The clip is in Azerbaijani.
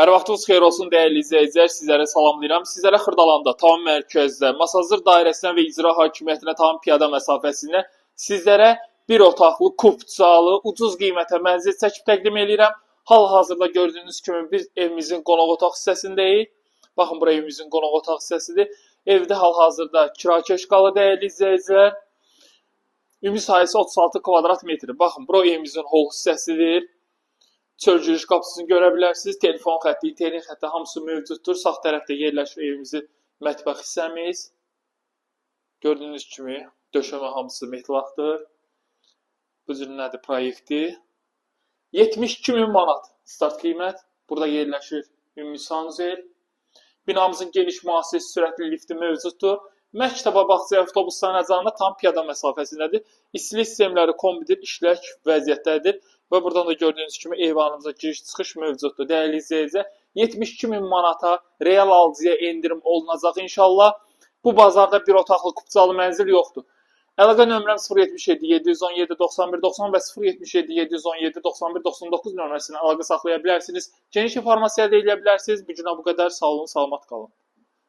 Hər vaxtınız xeyir olsun dəyərli izləyicilər, sizlərə salamlayıram. Sizlərə Xırdalanda tam mərkəzdə, Masazır dairəsinə və icra hakimiyyətinə tam piyada məsafəsində sizlərə bir otaqlı, kupçalı, ucuz qiymətə mənzil çəkib təqdim edirəm. Hal-hazırda gördüyünüz kimi biz evimizin qonaq otaq hissəsindəyik. Baxın, bura evimizin qonaq otaq hissəsidir. Evdə hal-hazırda kirakeş qalır dəyərli izləyicilər. Ümumi sahəsi 36 kvadrat metr. Baxın, bura evimizin hol hissəsidir. Çöl giriş qapısını görə bilərsiniz. Telefon xətti, internet xətti hamısı mövcuddur. Sağ tərəfdə yerləşir evimizin mətbəx hissəmiz. Gördüyünüz kimi döşəmə hamısı metlaqdır. Bu cür nədir proyekti? 72.000 manat start qiymət. Burada yerləşir ümumi sanuzel. Binamızın geniş müasir sürətli lifti mövcuddur. Məktəbə, bağçaya, avtobus dayanacağına tam piyada məsafəsindədir. İstilik sistemləri kombidir, işlək vəziyyətdədir. Və buradan da gördüyünüz kimi eyvanımıza giriş-çıxış mövcuddur. Dəyərli izləyicilər, 72.000 manata real alıcıya endirim olunacaq inşallah. Bu bazarda bir otaqlı kupçalı mənzil yoxdur. Əlaqə nömrəm 077 717 91 90 və 077 717 91 99 nömrəsindən əlaqə saxlaya bilərsiniz. Geniş informasiya əldə edə bilərsiniz. Bu günə bu qədər. Sağ olun, salamat qalın.